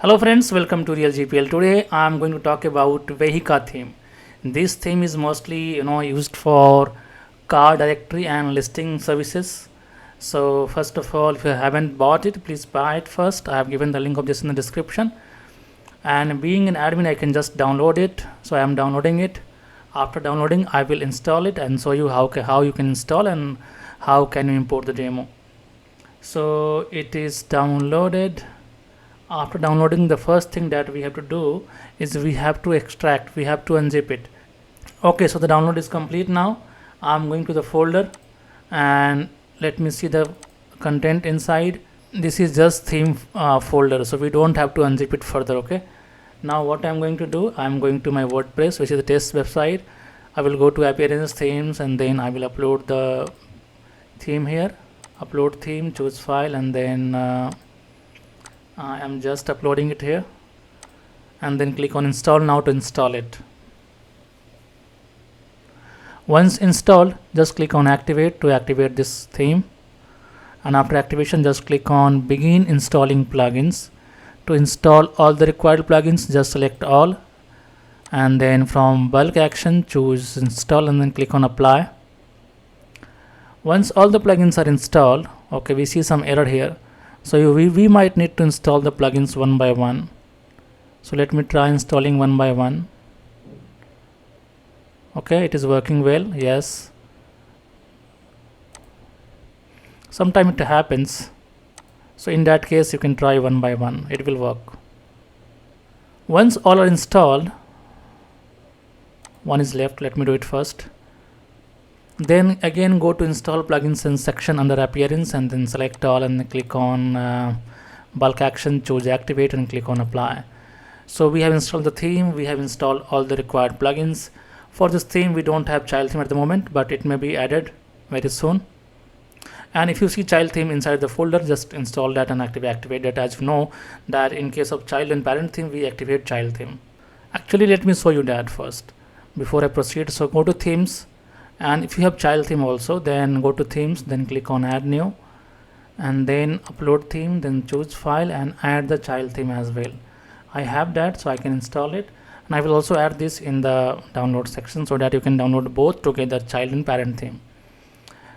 Hello friends, welcome to Real GPL. Today I am going to talk about Vehica theme. This theme is mostly used for car directory and listing services. So first of all, if you haven't bought it, please buy it first. I have given the link of this in the description. And being an admin, I can just download it. So I am downloading it. After downloading, I will install it and show you how you can install and how can you import the demo. So it is downloaded. After downloading, the first thing that we have to do is we have to unzip it. Okay, so the download is complete now. I'm going to the folder and let me see the content inside. This is just theme folder, so we don't have to unzip it further. Okay, now what I'm going to do, I'm going to my WordPress, which is the test website. I will go to appearance themes and then I will upload the theme here. Upload theme, choose file, and then I am just uploading it here and then click on install now to install it. Once installed, just click on activate to activate this theme, and after activation just click on begin installing plugins. To install all the required plugins, just select all and then from bulk action choose install and then click on apply. Once all the plugins are installed, okay, we see some error here. So we might need to install the plugins one by one. So let me try installing one by one. Okay, it is working well. Yes. Sometimes it happens. So in that case, you can try one by one. It will work. Once all are installed, one is left. Let me do it first. Then again go to install plugins in section under appearance and then select all and then click on bulk action, choose activate and click on apply. So we have installed the theme, we have installed all the required plugins. For this theme we don't have child theme at the moment, but it may be added very soon. And if you see child theme inside the folder, just install that and activate that. As you know that in case of child and parent theme, we activate child theme. Actually, let me show you that first before I proceed. So go to themes, and if you have child theme also, then go to themes, then click on add new and then upload theme, then choose file and add the child theme as well. I have that, so I can install it, and I will also add this in the download section so that you can download both together, child and parent theme.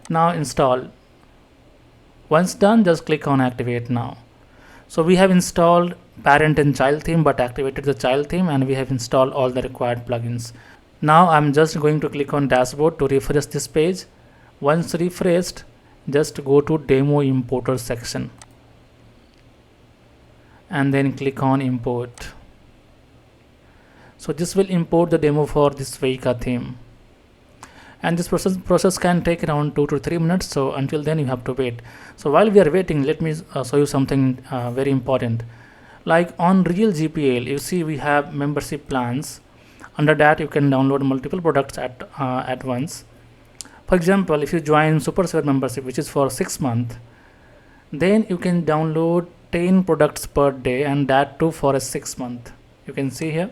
Now install. Once done, just click on activate now. So we have installed parent and child theme but activated the child theme, and we have installed all the required plugins. Now I'm just going to click on dashboard to refresh this page. Once refreshed, just go to demo importer section and then click on import. So this will import the demo for this Vehica theme, and this process can take around 2 to 3 minutes. So until then you have to wait. So while we are waiting, let me show you something very important. Like on Real GPL, you see we have membership plans. Under that you can download multiple products at once. For example, if you join Super 7 membership, which is for 6 months, then you can download 10 products per day, and that too for a 6 month. You can see here.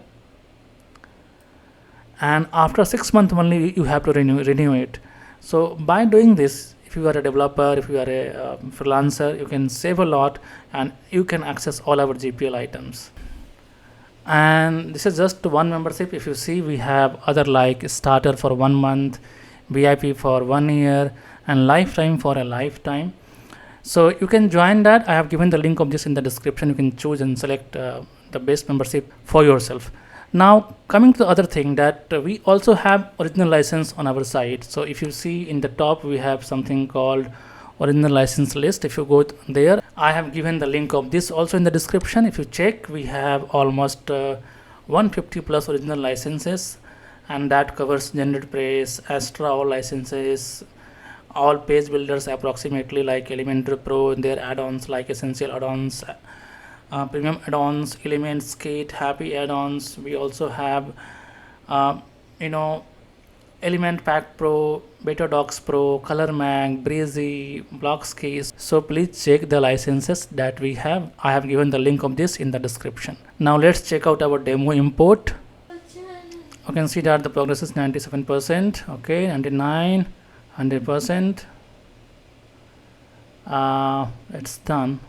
And after 6 months only you have to renew it. So by doing this, if you are a developer, if you are a freelancer, you can save a lot and you can access all our GPL items. And this is just one membership. If you see, we have other like starter for 1 month, VIP for 1 year, and lifetime for a lifetime. So you can join that. I have given the link of this in the description. You can choose and select the best membership for yourself. Now coming to the other thing, that we also have original license on our site. So if you see in the top, we have something called original license list. If you go there, I have given the link of this also in the description. If you check, we have almost 150 plus original licenses, and that covers GeneratePress, Astra, all licenses, all page builders approximately, like Elementor Pro, their add-ons like essential add-ons, premium add-ons, Elements Kit, Happy add-ons. We also have Element Pack Pro, Beta Docs Pro, Color Mag, Breezy, Blockskis. So please check the licenses that we have. I have given the link of this in the description. Now let's check out our demo import. You can see that the progress is 97%. Okay, 99, 100%. It's done.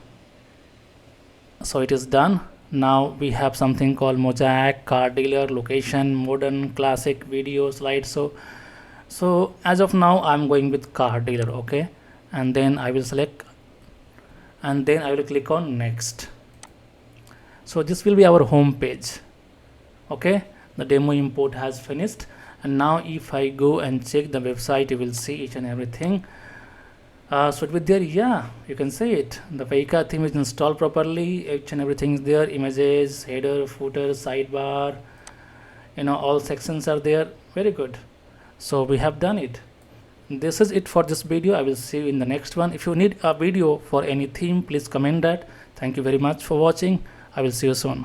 So it is done. Now we have something called mosaic, car dealer, location, modern, classic, video, slideshow. So as of now I'm going with car dealer. Okay, and then I will select, and then I will click on next. So this will be our home page. Okay, the demo import has finished, and now if I go and check the website, you will see each and everything. So it will there, yeah, you can see it. The Vehica theme is installed properly, each and everything is there, images, header, footer, sidebar, all sections are there. Very good. So we have done it. This is it for this video. I will see you in the next one. If you need a video for any theme, please comment that. Thank you very much for watching. I will see you soon.